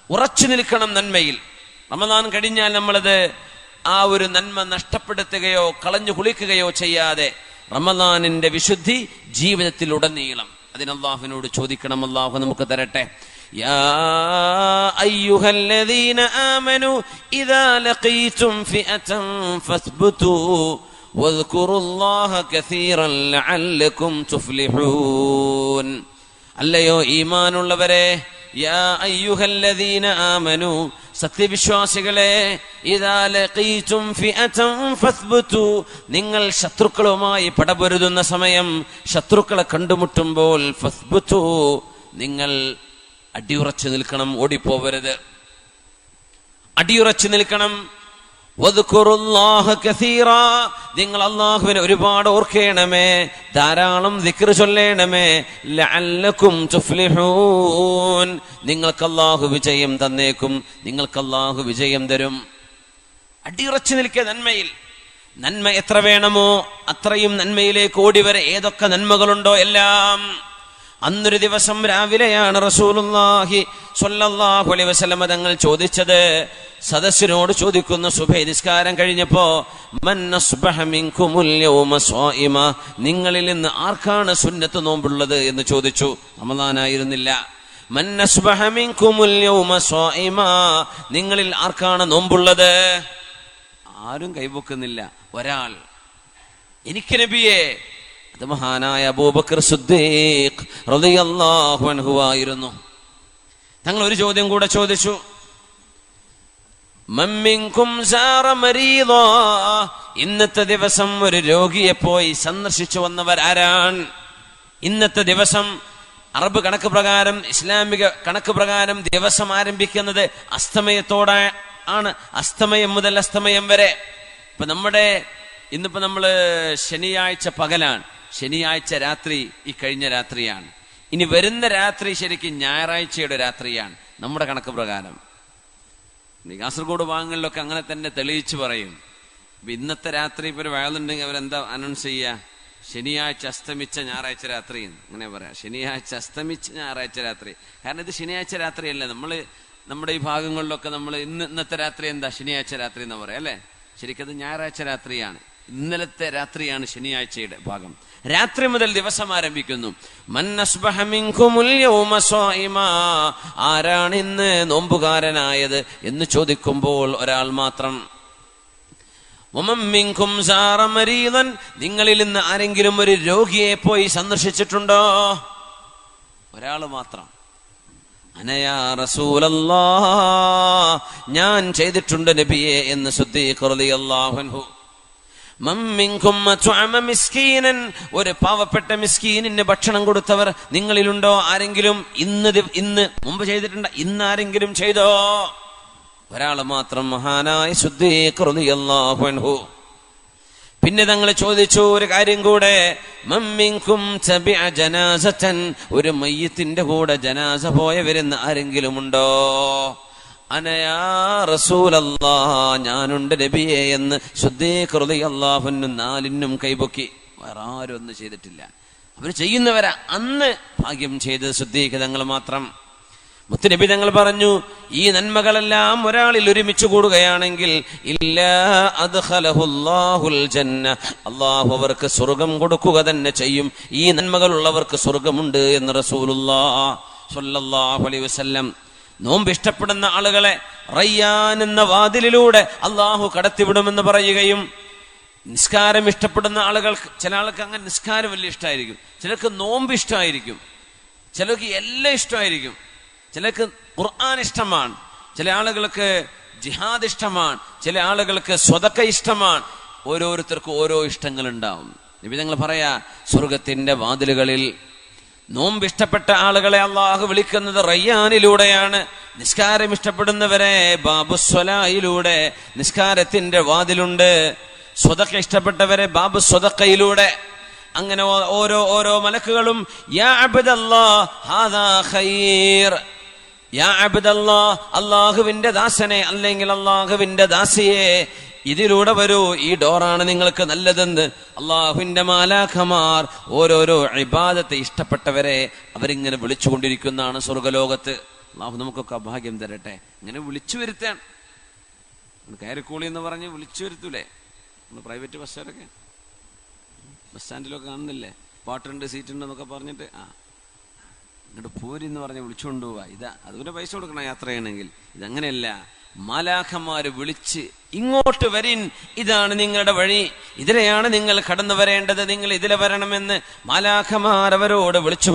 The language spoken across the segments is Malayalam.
ഉറച്ചു നിൽക്കണം നന്മയിൽ. റമദാൻ കഴിഞ്ഞാൽ നമ്മളത് ആ ഒരു നന്മ നഷ്ടപ്പെടുത്തുകയോ കളഞ്ഞു കുളിക്കുകയോ ചെയ്യാതെ റമദാനിന്റെ വിശുദ്ധി ജീവിതത്തിൽ ഉടനീളം അതിന് അല്ലാഹുവിനോട് ചോദിക്കണം. അല്ലാഹു നമുക്ക് തരട്ടെ. യാ അയ്യുഹല്ലദീന ആമനൂ ഇദാ ലഖീതും ഫിഅതൻ ഫസ്ബുതൂ വദ്കുറുല്ലാഹ കസീറൻ ലഅല്ലകും തുഫ്ലിഹൂൻ. അല്ലയോ ഈമാനുള്ളവരെ, യാ അയ്യുഹല്ലദീന ആമനൂ, സത്യവിശ്വാസികളെ, ഇദാ ലഖീതും ഫിഅതൻ ഫസ്ബുതൂ, നിങ്ങൾ ശത്രുക്കളുമായി പടപൊരുതുന്ന സമയം, ശത്രുക്കളെ കണ്ടുമുട്ടുമ്പോൾ ഫസ്ബുതൂ, നിങ്ങൾ അടിയുറച്ചു നിൽക്കണം, ഓടിപ്പോവരുത്, അടിയുറച്ചു നിൽക്കണം. വദ്കുറുല്ലാഹ കസീറാ, നിങ്ങൾ അല്ലാഹുവിനെ ഒരുപാട് ഓർക്കണമേ, ധാരാളം ദിക്ർ ചൊല്ലണമേ. ലഅല്ലകും തുഫ്ലിഹൂൻ, നിങ്ങൾക്ക് അല്ലാഹു വിജയം തന്നേക്കും, നിങ്ങൾക്ക് അല്ലാഹു വിജയം തരും. അടിയുറച്ചു നിൽക്കുക നന്മയിൽ. നന്മ എത്ര വേണമോ അത്രയും നന്മയിലേക്ക് ഓടിവരെ. ഏതൊക്കെ നന്മകളുണ്ടോ എല്ലാം. അന്നൊരു ദിവസം രാവിലെയാണ് റസൂലുള്ളാഹി സ്വല്ലല്ലാഹു അലൈഹി വസല്ലം തങ്ങൾ ചോദിച്ചത്. സദസ്സിനോട് ചോദിക്കുന്നു, സുബഹി നിസ്കാരം കഴിഞ്ഞപ്പോ, മൻ അസ്ബഹ മിൻകുമുൽ യൗമ സ്വായിമ, നിങ്ങളിൽ നിന്ന് ആർക്കാണ് സുന്നത്ത് നോമ്പുള്ളത് എന്ന് ചോദിച്ചു. റമദാനായിരുന്നില്ല. മൻ അസ്ബഹ മിൻകുമുൽ യൗമ സ്വായിമ, നിങ്ങളിൽ ആർക്കാണ് നോമ്പുള്ളത്? ആരും കൈപൊക്കുന്നില്ല. ഒരാൾ, എനിക്ക് നബിയെ. അത് മഹാനായ അബൂബക്കർ സിദ്ദീഖ് റളിയല്ലാഹു അൻഹു ആയിരുന്നു. തങ്ങൾ ഒരു ചോദ്യം കൂടെ ചോദിച്ചു. മൻ മിൻകും സാറ മരീദാ, ഇന്നത്തെ ദിവസം ഒരു രോഗിയെ പോയി സന്ദർശിച്ചു വന്നവരാരാണ്? ഇന്നത്തെ ദിവസം അറബ് കണക്ക് പ്രകാരം, ഇസ്ലാമിക കണക്ക് പ്രകാരം ദിവസം ആരംഭിക്കുന്നത് അസ്തമയത്തോടെ ആണ്. അസ്തമയം മുതൽ അസ്തമയം വരെ. ഇന്നിപ്പോ നമ്മള് ശനിയാഴ്ച പകലാണ്, ശനിയാഴ്ച രാത്രി ഈ കഴിഞ്ഞ രാത്രിയാണ്. ഇനി വരുന്ന രാത്രി ശരിക്കും ഞായറാഴ്ചയുടെ രാത്രിയാണ് നമ്മുടെ കണക്ക് പ്രകാരം. കാസർഗോഡ് ഭാഗങ്ങളിലൊക്കെ അങ്ങനെ തന്നെ തെളിയിച്ചു പറയും. ഇന്നത്തെ രാത്രി ഇപ്പൊ ഒരു വയലുണ്ടെങ്കിൽ അവരെന്താ അനൗൺസ് ചെയ്യുക? ശനിയാഴ്ച അസ്തമിച്ച ഞായറാഴ്ച രാത്രി അങ്ങനെ പറയാം. ശനിയാഴ്ച അസ്തമിച്ച ഞായറാഴ്ച രാത്രി. കാരണം ഇത് ശനിയാഴ്ച രാത്രിയല്ല. നമ്മുടെ ഈ ഭാഗങ്ങളിലൊക്കെ നമ്മൾ ഇന്നത്തെ രാത്രി എന്താ ശനിയാഴ്ച രാത്രി എന്ന് പറയാം അല്ലെ? ശരിക്കത് ഞായറാഴ്ച രാത്രിയാണ്. ഇന്നലത്തെ രാത്രിയാണ് ശനിയാഴ്ചയുടെ ഭാഗം. രാത്രി മുതൽ ദിവസം ആരംഭിക്കുന്നു. മൻ അസ്ബഹ മിൻകുമുൽ യൗമ സ്വായിമാ, ആരാണ് ഇന്ന് നോമ്പുകാരനായത് എന്ന് ചോദിക്കുമ്പോൾ ഒരാൾ മാത്രം. വമൻ മിൻകും സാറ മരീദൻ, നിങ്ങളിൽ നിന്ന് ആരെങ്കിലും ഒരു രോഗിയെ പോയി സന്ദർശിച്ചിട്ടുണ്ടോ? ഒരാൾ മാത്രം. അനയാ റസൂലല്ലാഹ്, ഞാൻ ചെയ്തിട്ടുണ്ട് നബിയെ എന്ന് സിദ്ദീഖ് റളിയല്ലാഹു അൻഹു. ഒരു പാവപ്പെട്ട മിസ്കീനിന് ഭക്ഷണം കൊടുത്തവർ നിങ്ങളിലുണ്ടോ? ആരെങ്കിലും ഇന്ന് മുമ്പ് ചെയ്തിട്ടുണ്ട്? ഇന്ന് ആരെങ്കിലും ചെയ്തോ? ഒരാള് മാത്രം, മഹാനായ സിദ്ദീഖ് റളിയല്ലാഹു അൻഹു. പിന്നെ തങ്ങൾ ചോദിച്ചു ഒരു കാര്യം കൂടെ. മമ്മിൻകും തബിഅ ജനാസതൻ, ഒരു മയ്യിത്തിന്റെ കൂടെ ജനാസ പോയവരെന്ന് ആരെങ്കിലും ഉണ്ടോ? അനയാ റസൂലല്ലാഹ്, ഞാനുണ്ട് നബിയെ എന്ന് സിദ്ദീഖ് റളിയല്ലാഹു അൻഹു നാലിനും കൈപൊക്കി. വേറെ ആരും ഒന്നും ചെയ്തിട്ടില്ല. അവർ ചെയ്യുന്നവരാ. അന്ന് ഭാഗ്യം ചെയ്തത് സിദ്ദീഖ് തങ്ങൾ മാത്രം. മുത്തുനബി തങ്ങൾ പറഞ്ഞു, ഈ നന്മകളെല്ലാം ഒരാളിൽ ഒരുമിച്ച് കൂടുകയാണെങ്കിൽ ഇല്ലാ അദ്ഖലഹുല്ലാഹുൽ ജന്ന, അല്ലാഹു അവർക്ക് സ്വർഗ്ഗം കൊടുക്കുക തന്നെ ചെയ്യും. ഈ നന്മകളുള്ളവർക്ക് സ്വർഗ്ഗമുണ്ട് എന്ന് റസൂലുള്ളാഹി സ്വല്ലല്ലാഹു അലൈഹി വസല്ലം. നോമ്പ് ഇഷ്ടപ്പെടുന്ന ആളുകളെ റയ്യാൻ എന്ന വാതിലിലൂടെ അല്ലാഹു കടത്തിവിടുമെന്ന് പറയുകയും, നിസ്കാരം ഇഷ്ടപ്പെടുന്ന ആളുകൾക്ക്, ചില ആൾക്ക് അങ്ങനെ നിസ്കാരം വലിയ ഇഷ്ടമായിരിക്കും, ചിലർക്ക് നോമ്പ് ഇഷ്ടമായിരിക്കും, ചിലർക്ക് എല്ലാം ഇഷ്ടമായിരിക്കും, ചിലർക്ക് ഖുർആൻ ഇഷ്ടമാണ്, ചില ആളുകൾക്ക് ജിഹാദ് ഇഷ്ടമാണ്, ചില ആളുകൾക്ക് സ്വതക്ക ഇഷ്ടമാണ്. ഓരോരുത്തർക്കും ഓരോ ഇഷ്ടങ്ങൾ ഉണ്ടാവും. നബി തങ്ങൾ പറയാ, സ്വർഗത്തിന്റെ വാതിലുകളിൽ നോമ്പ് ഇഷ്ടപ്പെട്ട ആളുകളെ അള്ളാഹു വിളിക്കുന്നത് റയ്യാനിലൂടെയാണ്. നിസ്കാരം ഇഷ്ടപ്പെടുന്നവരെ ബാബുസ്വലായിലൂടെ, നിസ്കാരത്തിന്റെ വാതിലുണ്ട്. സ്വതക്ക ഇഷ്ടപ്പെട്ടവരെ ബാബു സ്വതക്കയിലൂടെ. അങ്ങനെ ഓരോ മലക്കുകളും യാ അബ്ദല്ലാഹ് ഹാദാ ഖൈർ, യാ അബ്ദല്ലാഹ്, അള്ളാഹുവിന്റെ ദാസനെ അല്ലെങ്കിൽ അള്ളാഹുവിന്റെ ദാസിയെ, ഇതിലൂടെ വരൂ, ഈ ഡോറാണ് നിങ്ങൾക്ക് നല്ലതെന്ന് അള്ളാഹുവിന്റെ മാലാഖമാർ ഓരോരോ ഇബാദത്തെ ഇഷ്ടപ്പെട്ടവരെ അവരിങ്ങനെ വിളിച്ചുകൊണ്ടിരിക്കുന്നതാണ് സ്വർഗലോകത്ത്. അള്ളാഹു നമുക്കൊക്കെ ഭാഗ്യം തരട്ടെ. ഇങ്ങനെ വിളിച്ചു വരുത്താൻ കയറിക്കൂളി എന്ന് പറഞ്ഞ് വിളിച്ചു വരുത്തൂലേ നമ്മൾ പ്രൈവറ്റ് ബസ്സുകാരൊക്കെ? ബസ് സ്റ്റാൻഡിലൊക്കെ കാണുന്നില്ലേ, പാട്ടുണ്ട് സീറ്റുണ്ട് എന്നൊക്കെ പറഞ്ഞിട്ട് ഇങ്ങോട്ട് പോരി എന്ന് പറഞ്ഞ് വിളിച്ചുകൊണ്ട് പോവാ. അതുപോലെ പൈസ കൊടുക്കണം യാത്ര ചെയ്യണമെങ്കിൽ. ഇതങ്ങനെയല്ല, മാലാഖമാര് വിളിച്ച് ഇങ്ങോട്ട് വരിൻ, ഇതാണ് നിങ്ങളുടെ വഴി, ഇതിലെയാണ് നിങ്ങൾ കടന്നു വരേണ്ടത്, നിങ്ങൾ ഇതിലെ വരണമെന്ന് മാലാഖമാർ അവരോട് വിളിച്ചു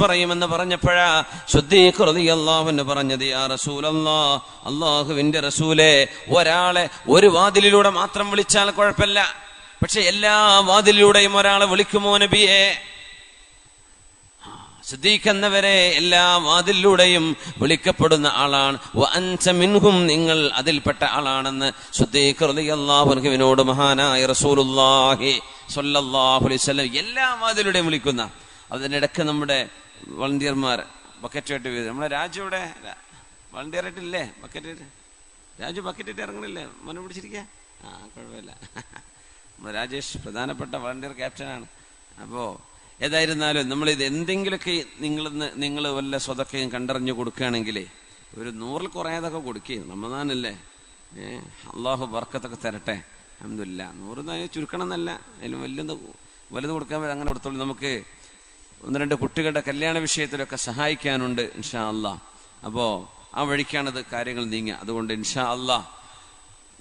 പറയുമെന്ന് പറഞ്ഞപ്പോഴാ സിദ്ദീഖ് റളിയല്ലാഹു അൻഹു പറഞ്ഞത്, യാ റസൂലല്ലാഹ്, അല്ലാഹുവിന്റെ റസൂലേ, ഒരാളെ ഒരു വാതിലിലൂടെ മാത്രം വിളിച്ചാൽ കുഴപ്പമില്ല, പക്ഷെ എല്ലാ വാതിലിലൂടെയും ഒരാളെ വിളിക്കുമോ നബിയെ? സിദ്ദീഖ് എന്നവരെ എല്ലാ വാതിലൂടെയും വിളിക്കപ്പെടുന്ന ആളാണ്. വഅൻത മിൻഹും, നിങ്ങൾ അതിൽപ്പെട്ട ആളാണെന്ന് സിദ്ദീഖ് റളിയല്ലാഹു അൻഹുവിനോട് മഹാനായ റസൂലുള്ളാഹി സ്വല്ലല്ലാഹു അലൈഹി വസല്ലം എല്ലാ വാതിലൂടെയും വിളിക്കുന്ന. അതിനിടക്ക് നമ്മുടെ വളണ്ടിയർമാർ ബക്കറ്റായിട്ട്, നമ്മുടെ രാജുവിടെ വളണ്ടിയറായിട്ടില്ലേ? രാജു ബക്കറ്റായിട്ട് ഇറങ്ങണില്ലേ? മനം പിടിച്ചിരിക്കുക? കുഴപ്പമില്ല. നമ്മുടെ രാജേഷ് പ്രധാനപ്പെട്ട വളണ്ടിയർ ക്യാപ്റ്റനാണ്. അപ്പോൾ ഏതായിരുന്നാലും നമ്മളിത് എന്തെങ്കിലുമൊക്കെ നിങ്ങൾ വല്ല സ്വതൊക്കെയും കണ്ടറിഞ്ഞു കൊടുക്കുകയാണെങ്കിലേ ഒരു 100 കുറയാതൊക്കെ കൊടുക്കുകയും റമദാനല്ലേ, അള്ളാഹു ബർക്കത്തൊക്കെ തരട്ടെ. അൽഹംദുലില്ലാ. 100 ചുരുക്കണം എന്നല്ല, അതിലും വലുത് കൊടുക്കാൻ അങ്ങനെ കൊടുത്തോളൂ. നമുക്ക് 1-2 കുട്ടികളുടെ കല്യാണ വിഷയത്തിലൊക്കെ സഹായിക്കാനുണ്ട് ഇൻഷാ അള്ളാഹ്. അപ്പോൾ ആ വഴിക്കാണത് കാര്യങ്ങൾ നീങ്ങുക. അതുകൊണ്ട് ഇൻഷാ അള്ളാഹ്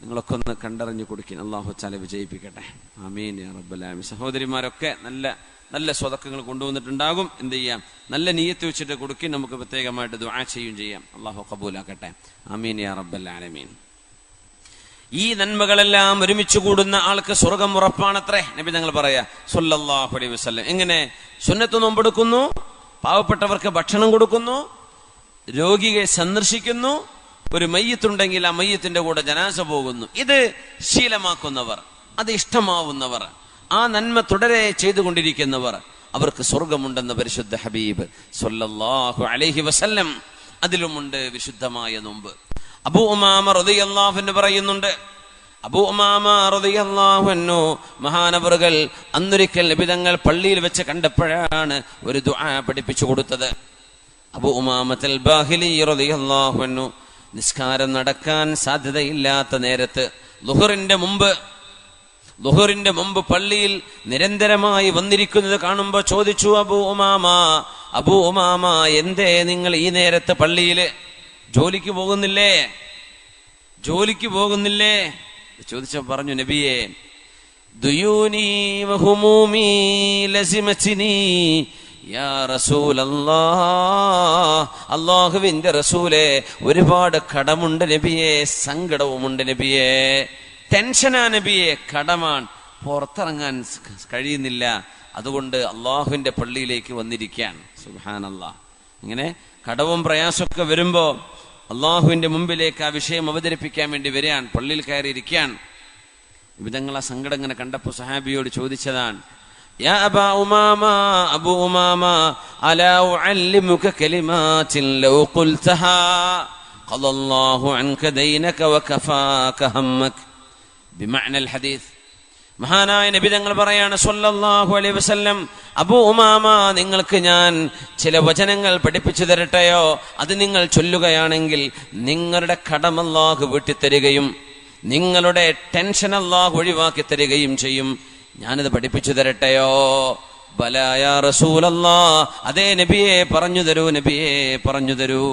നിങ്ങളൊക്കെ ഒന്ന് കണ്ടറിഞ്ഞു കൊടുക്കുക. അള്ളാഹു തആല വിജയിപ്പിക്കട്ടെ. ആമീൻ യാ റബ്ബൽ ആലമീൻ. സഹോദരിമാരൊക്കെ നല്ല സ്വതക്കങ്ങൾ കൊണ്ടുവന്നിട്ടുണ്ടാകും. എന്ത് ചെയ്യാം, നല്ല നിയ്യത്ത് വെച്ചിട്ട് കൊടുക്കി. നമുക്ക് പ്രത്യേകമായിട്ട് ദുആ ചെയ്യുകയും ചെയ്യാം. അള്ളാഹു ഖബൂലാക്കട്ടെ. ആമീൻ യാ റബ്ബൽ ആലമീൻ. ഈ നന്മകളെല്ലാം ഒരുമിച്ച് കൂടുന്ന ആൾക്ക് സ്വർഗം ഉറപ്പാണത്രേ നബി തങ്ങൾ പറയാ സ്വല്ലല്ലാഹു അലൈഹി വസല്ലം. എങ്ങനെ? സുന്നത്ത് നോമ്പെടുക്കുന്നു, പാവപ്പെട്ടവർക്ക് ഭക്ഷണം കൊടുക്കുന്നു, രോഗിയെ സന്ദർശിക്കുന്നു, ഒരു മയ്യത്തുണ്ടെങ്കിൽ ആ മയ്യത്തിന്റെ കൂടെ ജനാസ പോകുന്നു. ഇത് ശീലമാക്കുന്നവർ, അത് ഇഷ്ടമാവുന്നവർ, ആ നന്മ തുടരെ ചെയ്തുകൊണ്ടിരിക്കുന്നവർ, അവർക്ക് സ്വർഗമുണ്ടെന്ന് പരിശുദ്ധ ഹബീബ് സ്വല്ലല്ലാഹു അലൈഹി വസല്ലം. അതിലുമുണ്ട് വിശുദ്ധമായ നോമ്പ്. അബൂ ഉമാമ റളിയല്ലാഹു അൻഹു പറയുന്നുണ്ട്, അബൂ ഉമാമ റളിയല്ലാഹു അൻഹു മഹാനവറുകൾ അന്നൊരിക്കൽ നബി തങ്ങൾ പള്ളിയിൽ വെച്ച് കണ്ടപ്പോഴാണ് ഒരു ദുആ പഠിപ്പിച്ചു കൊടുത്തത്. അബൂ ഉമാമത്തുൽ ബാഹിലി റളിയല്ലാഹു അൻഹു നിസ്കാരം നടക്കാൻ സാധ്യതയില്ലാത്ത നേരത്ത് ളുഹറിന്റെ മുമ്പ് പള്ളിയിൽ നിരന്തരമായി വന്നിരിക്കുന്നത് കാണുമ്പോൾ ചോദിച്ചു, അബൂ ഉമാമ, എന്തേ നിങ്ങൾ ഈ നേരത്ത് പള്ളിയില് ജോലിക്ക് പോകുന്നില്ലേ ചോദിച്ച പറഞ്ഞു, നബിയെ, ദുയൂനി വഹുമൂമി ലസിമതിനി യാ റസൂലല്ലാഹ്, അല്ലാഹുവിന്റെ റസൂലേ, ഒരുപാട് കടമുണ്ട് നബിയെ, സങ്കടവുമുണ്ട് നബിയെ, ടെൻഷനാ നബിയെ, കടമാണ്, പുറത്തിറങ്ങാൻ കഴിയുന്നില്ല, അതുകൊണ്ട് അള്ളാഹുവിന്റെ പള്ളിയിലേക്ക് വന്നിരിക്കാൻ. സുബ്ഹാനല്ലാഹ്. ഇങ്ങനെ കടവും പ്രയാസമൊക്കെ വരുമ്പോ അള്ളാഹുവിന്റെ മുമ്പിലേക്ക് ആ വിഷയം അവതരിപ്പിക്കാൻ വേണ്ടി വരികയാണ്, പള്ളിയിൽ കയറിയിരിക്കാൻ. വിധങ്ങൾ ആ സങ്കടം ഇങ്ങനെ കണ്ടപ്പോ സഹാബിയോട് ചോദിച്ചതാണ്, യാ അബാ ഉമാമ, അബൂ ഉമാമ, അലാ ഉഅല്ലിമുക കലിമാതിൻ ലൗ ഖുൽതഹാ ഖദല്ലാഹു അൻക ദൈനക വകഫാക ഹമ്മക ബിമഅനൽ ഹദീസ്. മഹാനായ നബി തങ്ങൾ പറയാണ് സ്വല്ലല്ലാഹു അലൈഹി വസല്ലം, അബൂ ഉമാമ, നിങ്ങൾക്ക് ഞാൻ ചില വചനങ്ങൾ പഠിപ്പിച്ചു തരട്ടെയോ? അത് നിങ്ങൾ ചൊല്ലുകയാണെങ്കിൽ നിങ്ങളുടെ കടം അല്ലാഹു വീട്ടിത്തരികയും നിങ്ങളുടെ ടെൻഷൻ അല്ലാഹു ഒഴിവാക്കി തരികയും ചെയ്യും. ഞാനിത് പഠിപ്പിച്ചു തരട്ടെയോ? ബലാ യാ റസൂലല്ലാഹ്, അതേ നബിയെ, പറഞ്ഞു തരൂ.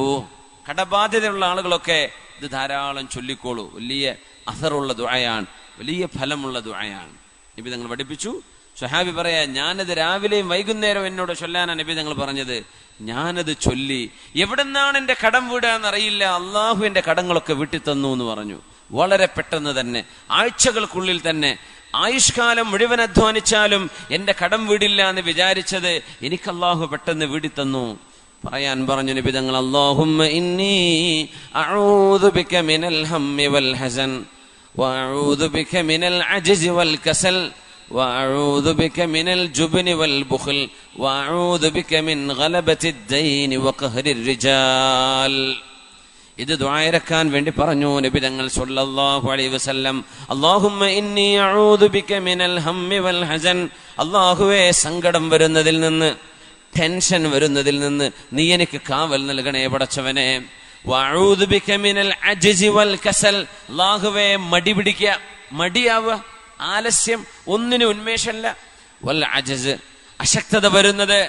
കടബാധ്യതയുള്ള ആളുകളൊക്കെ ഇത് ധാരാളം ചൊല്ലിക്കോളൂ. വലിയ അസറുള്ള ദുആയാണ്, വലിയ ഫലമുള്ള ദുആയാണ്. നബി തങ്ങൾ പഠിപ്പിച്ചു. സ്വഹാബി പറയാ, ഞാനത് രാവിലെയും വൈകുന്നേരവും എന്നോട് ചൊല്ലാനാണ് നബി തങ്ങൾ പറഞ്ഞത്. ഞാനത് ചൊല്ലി, എവിടെന്നാണ് എന്റെ കടം വീടാന്നറിയില്ല, അള്ളാഹു എന്റെ കടങ്ങളൊക്കെ വീട്ടി തന്നു എന്ന് പറഞ്ഞു. വളരെ പെട്ടെന്ന് തന്നെ, ആഴ്ചകൾക്കുള്ളിൽ തന്നെ, ആയുഷ്കാലം മുഴുവൻ അധ്വാനിച്ചാലും എന്റെ കടം വീടില്ല എന്ന് വിചാരിച്ചത് എനിക്ക് അള്ളാഹു പെട്ടെന്ന് വീടി തന്നു. പറയാൻ പറഞ്ഞു നബി തങ്ങൾ, അല്ലാഹുമ്മ ഇന്നി അഊദു ബിക മിനൽ ഹമ്മി വൽ ഹസൻ വഅഊദു ബിക മിനൽ അജ്സി വൽ കസൽ വഅഊദു ബിക മിനൽ ജുബ്നി വൽ ബുഖൽ വഅഊദു ബിക മിൻ ഗലബതി ദൈനി വഖഹ്രി റിജാൽ. ഇത് ദുആയിരക്കാൻ വേണ്ടി പറഞ്ഞു നബി തങ്ങൾ സ്വല്ലല്ലാഹു അലൈഹി വസല്ലം. അല്ലാഹുമ്മ ഇന്നി അഊദു ബിക മിനൽ ഹമ്മി വൽ ഹസൻ, അല്ലാഹുവേ, സങ്കടം വരുന്നതിൽ നിന്ന്, ടെൻഷൻ വരുന്നതിൽ നിന്ന് നീ എനിക്ക് കാവൽ നൽകണേ പടച്ചവനെ. വഅഊദു ബിക മിനൽ അജ്സി വൽ കസൽ, അല്ലാഹുവേ മടി പിടിക്കുക, മടിയാവുക, ആലസ്യം, ഒന്നിനും ഉന്മേഷമില്ല. വൽ അജ്സ്, അശക്തത വരുന്നത്,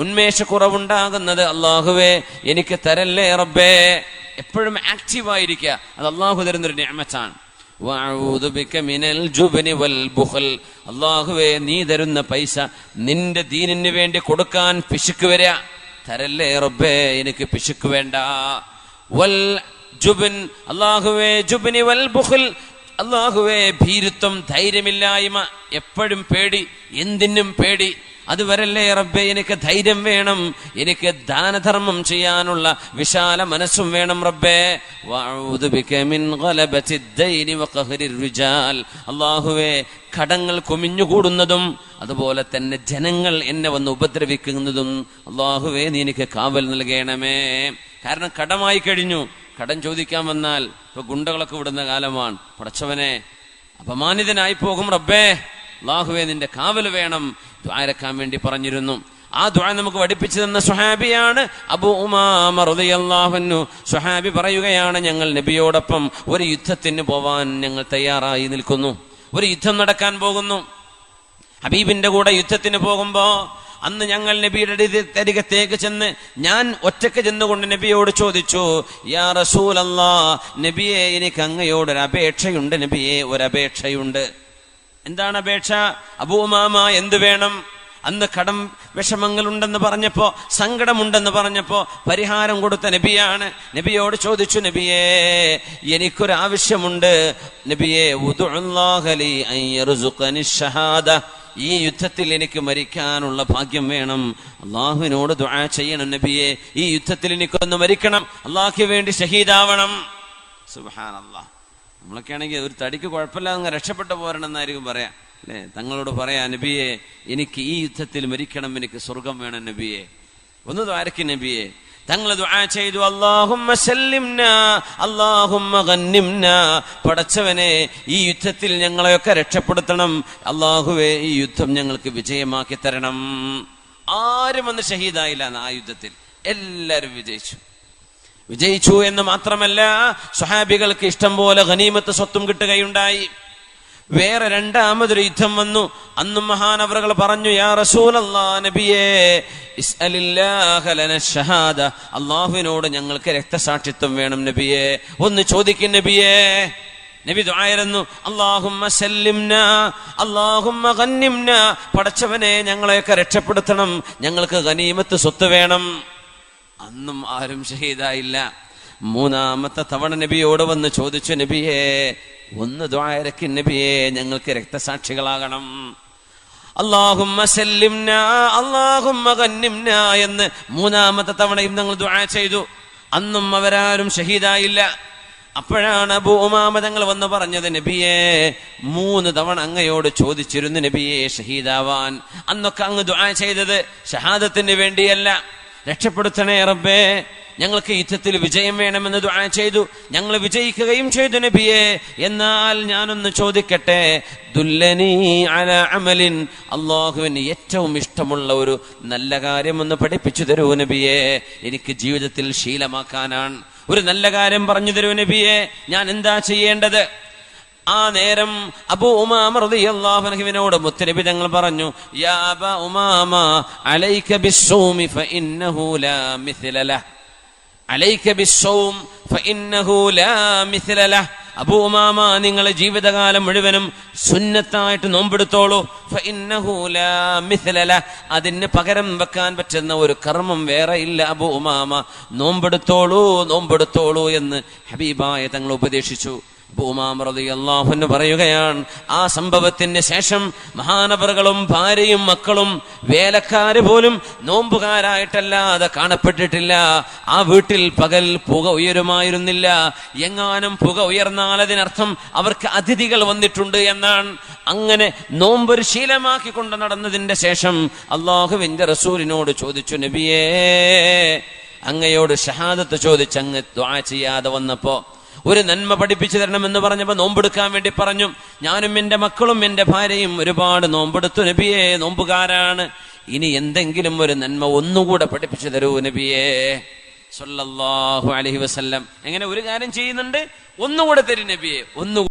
ഉന്മേഷക്കുറവുണ്ടാകുന്നത് അല്ലാഹുവേ എനിക്ക് തരല്ലേ റബ്ബേ. എപ്പോഴും ആക്റ്റീവായിരിക്കുക, അത് അല്ലാഹു തരുന്നൊരു നിഅമത്താണ്. വഅഊദു ബിക മിനൽ ജുബ്നി വൽ ബുഖൽ, അല്ലാഹുവേ നീ തരുന്ന പൈസ നിന്റെ ദീനിന് വേണ്ടി കൊടുക്കാൻ പിശുക്ക് വരിക, തരല്ലേ റബ്ബേ എനിക്ക് പിശുക്ക് വേണ്ട. വൽ ജുബ്ൻ, അല്ലാഹുവേ ജുബ്നി വൽ ബുഖൽ, അല്ലാഹുവേ ഭീരുത്വം, ധൈര്യമില്ലായ്മ, എപ്പോഴും പേടി, എന്തിനും പേടി, അത് വരല്ലേ റബ്ബേ എനിക്ക് ധൈര്യം വേണം, എനിക്ക് ദാനധർമ്മം ചെയ്യാനുള്ള വിശാല മനസ്സും വേണം റബ്ബേ. വഅഊദു ബിക മിൻ ഗലബത്തിദ് ദൈനി വഖഹ്രിർ റിജാൽ, അല്ലാഹുവേ കടങ്ങൾ കുമിഞ്ഞുകൂടുന്നതും അതുപോലെ തന്നെ ജനങ്ങൾ എന്നെ വന്ന് ഉപദ്രവിക്കുന്നതും അല്ലാഹുവേ നീ എനിക്ക് കാവൽ നൽകണമേ. കാരണം കടമായി കഴിഞ്ഞു, കടം ചോദിക്കാൻ വന്നാൽ ഇപ്പൊ ഗുണ്ടകളൊക്കെ വിടുന്ന കാലമാണ്. പടച്ചവനെ അപമാനിതനായി പോകും റബ്ബേ, അല്ലാഹുവേ നിന്റെ കാവൽ വേണം. ദുആ ഇറക്കാൻ വേണ്ടി പറഞ്ഞിരുന്നു. ആ ദുആ നമുക്ക് പഠിപ്പിച്ചു തന്ന സ്വഹാബിയാണ് അബൂ ഉമാമ റളിയല്ലാഹു അൻഹു. സ്വഹാബി പറയുകയാണ്, ഞങ്ങൾ നബിയോടൊപ്പം ഒരു യുദ്ധത്തിന് പോവാൻ ഞങ്ങൾ തയ്യാറായി നിൽക്കുന്നു. ഒരു യുദ്ധം നടക്കാൻ പോകുന്നു. ഹബീബിന്റെ കൂടെ യുദ്ധത്തിന് പോകുമ്പോ അന്ന് ഞങ്ങൾ നബിയുടെ അരികത്തേക്ക് ചെന്ന് ഞാൻ ഒറ്റക്ക് ചെന്നുകൊണ്ട് നബിയോട് ചോദിച്ചു, യാ റസൂലല്ലാഹ്, നബിയെ എനിക്ക് അങ്ങയോടൊരു അപേക്ഷയുണ്ട്, നബിയെ ഒരപേക്ഷയുണ്ട്. എന്താണ് അപേക്ഷ? അബൂ ഉമാമ എന്ത് വേണം? അന്ന് കടം വിഷമങ്ങളുണ്ടെന്ന് പറഞ്ഞപ്പോ, സങ്കടമുണ്ടെന്ന് പറഞ്ഞപ്പോ പരിഹാരം കൊടുത്ത നബിയാണ്. നബിയോട് ചോദിച്ചു, നബിയേ എനിക്കൊരാവശ്യമുണ്ട്, നബിയേ ഉദ്ഉല്ലാഹ ലി അൻ യർസുഖനി ഷഹാദ, ഈ യുദ്ധത്തിൽ എനിക്ക് മരിക്കാനുള്ള ഭാഗ്യം വേണം, അള്ളാഹുവിനോട് ദുആ ചെയ്യണം നബിയെ, ഈ യുദ്ധത്തിൽ എനിക്കൊന്ന് മരിക്കണം, അള്ളാഹ്ക്ക് വേണ്ടി ഷഹീദാവണം. സുബ്ഹാനല്ലാഹ്, നമ്മളൊക്കെ ആണെങ്കിൽ ഒരു തടിക്ക് കുഴപ്പമില്ല അങ്ങ് രക്ഷപ്പെട്ടു പോരണമെന്നായിരിക്കും പറയാം അല്ലെ. തങ്ങളോട് പറയാ, നബിയെ എനിക്ക് ഈ യുദ്ധത്തിൽ മരിക്കണം, എനിക്ക് സ്വർഗം വേണം നബിയെ, ഒന്ന് ദ്വാരക്ക് നബിയെ. തങ്ങൾ ദുആ ചെയ്തു, അല്ലാഹുമ്മ സല്ലിംനാ അല്ലാഹുമ്മ ഗന്നിംനാ, പടച്ചവനെ ഈ യുദ്ധത്തിൽ ഞങ്ങളെയൊക്കെ രക്ഷപ്പെടുത്തണം, അല്ലാഹുവേ ഈ യുദ്ധം ഞങ്ങൾക്ക് വിജയമാക്കി തരണം. ആരും ഒന്ന് ഷഹീദായില്ല ആ യുദ്ധത്തിൽ, എല്ലാരും വിജയിച്ചു എന്ന് മാത്രമല്ല സ്വഹാബികൾക്ക് ഇഷ്ടം പോലെ ഗനീമത്ത് സ്വത്തും കിട്ടുകയുണ്ടായി. വേറെ രണ്ടാമതൊരു യുദ്ധം വന്നു. അന്നും മഹാനവറുകൾ പറഞ്ഞു, യാ റസൂലല്ലാഹ്, നബിയേ ഇസ്അലില്ലാഹ ലന ഷഹാദ, അല്ലാഹുവിനോട് ഞങ്ങൾക്ക് രക്തസാക്ഷിത്വം വേണം നബിയേ, ഒന്ന് ചോദിക്കും നബിയേ. നബി ദുആയിരുന്നു, അല്ലാഹുമ്മ സല്ലിംനാ അല്ലാഹുമ്മ ഗന്നിംനാ, പടച്ചവനെ ഞങ്ങളെയൊക്കെ രക്ഷപ്പെടുത്തണം, ഞങ്ങൾക്ക് ഗനീമത്ത് സ്വത്ത് വേണം. അന്നും ആരും ഷഹീദായില്ല. മൂന്നാമത്തെ തവണ നബിയോട് വന്ന് ചോദിച്ചു, നബിയേ ഒന്ന് ദുആ ഇറക്കി നബിയേ, ഞങ്ങൾക്ക് രക്തസാക്ഷികളാകണം. അല്ലാഹുമ്മ സല്ലിംനാ അല്ലാഹുമ്മ ഗന്നിംനാ എന്ന് മൂന്നാമത്തെ തവണയും ഞങ്ങൾ ദുആ ചെയ്തു. അന്നും അവരാരും ഷഹീദായില്ല. അപ്പോഴാണ് അബൂ ഉമാമ തങ്ങൾ വന്ന് പറഞ്ഞത്, നബിയേ 3 തവണ അങ്ങയോട് ചോദിച്ചിരുന്നു നബിയെ ഷഹീദാവാൻ. അന്നൊക്കെ അങ്ങ് ദുആ ചെയ്തത് ഷഹാദത്തിന് വേണ്ടിയല്ല, രക്ഷപ്പെടുത്തണേ റബ്ബേ, ഞങ്ങൾക്ക് യുദ്ധത്തിൽ വിജയം വേണമെന്ന് ദുആ ചെയ്തു, ഞങ്ങൾ വിജയിക്കുകയും ചെയ്തു നബിയെ. എന്നാൽ ഞാനൊന്ന് ചോദിക്കട്ടെ, ദുല്ലനി അലാ അമലിൻ, അല്ലാഹുവിന് ഏറ്റവും ഇഷ്ടമുള്ള ഒരു നല്ല കാര്യം ഒന്ന് പഠിപ്പിച്ചു തരൂ നബിയെ, എനിക്ക് ജീവിതത്തിൽ ശീലമാക്കാനാണ്. ഒരു നല്ല കാര്യം പറഞ്ഞു തരൂ നബിയെ, ഞാൻ എന്താ ചെയ്യേണ്ടത്? ആ നേരം അബൂ ഉമാമ റളിയല്ലാഹു അൻഹുവിനോട് മുത്തനബി തങ്ങൾ പറഞ്ഞു, യാ അബാ ഉമാമ അലൈക ബിസ്സൗമി ഫഇന്നഹു ലാ മിസ്ല ലഹ്, അലൈക ബിസ്സൗം ഫഇന്നഹു ലാ മിസ്ല ലഹ്. അബൂ ഉമാമ നിങ്ങൾ ജീവിതകാലം മുഴുവനും സുന്നത്തായിട്ട് നോമ്പെടുത്തോളൂ. ഫഇന്നഹു ലാ മിസ്ല ലഹ്, അതിന് പകരം വെക്കാൻ പറ്റുന്ന ഒരു കർമ്മം വേറെ ഇല്ല. അബൂ ഉമാമ നോമ്പെടുത്തോളൂ എന്ന് ഹബീബായ തങ്ങൾ ഉപദേശിച്ചു. അബൂ ഉമാമ റളിയല്ലാഹു അൻഹു പറയുകയാണ്, ആ സംഭവത്തിന് ശേഷം മഹാനവറുകളും ഭാര്യയും മക്കളും വേലക്കാര് പോലും നോമ്പുകാരായിട്ടല്ലാതെ കാണപ്പെട്ടിട്ടില്ല. ആ വീട്ടിൽ പകൽ പുക ഉയരുമായിരുന്നില്ല. എങ്ങാനും പുക ഉയർന്നാൽ അതിനർത്ഥം അവർക്ക് അതിഥികൾ വന്നിട്ടുണ്ട് എന്നാണ്. അങ്ങനെ നോമ്പൊരു ശീലമാക്കി കൊണ്ട് നടന്നതിന്റെ ശേഷം അല്ലാഹുവിന്റെ റസൂലിനോട് ചോദിച്ചു, നബിയേ അങ്ങയോട് ഷഹാദത്ത് ചോദിച്ച് അങ്ങ് ദുആ ചെയ്യാതെ വന്നപ്പോ ഒരു നന്മ പഠിപ്പിച്ചു തരണമെന്ന് പറഞ്ഞപ്പോ നോമ്പെടുക്കാൻ വേണ്ടി പറഞ്ഞു. ഞാനും എന്റെ മക്കളും എന്റെ ഭാര്യയും ഒരുപാട് നോമ്പെടുത്തു നബിയെ, നോമ്പുകാരാണ്. ഇനി എന്തെങ്കിലും ഒരു നന്മ ഒന്നുകൂടെ പഠിപ്പിച്ചു തരൂ നബിയേ സല്ലല്ലാഹു അലൈഹി വസല്ലം. എങ്ങനെ ഒരു കാര്യം ചെയ്യുന്നുണ്ട്, ഒന്നുകൂടെ തരും നബിയെ, ഒന്നുകൂടെ.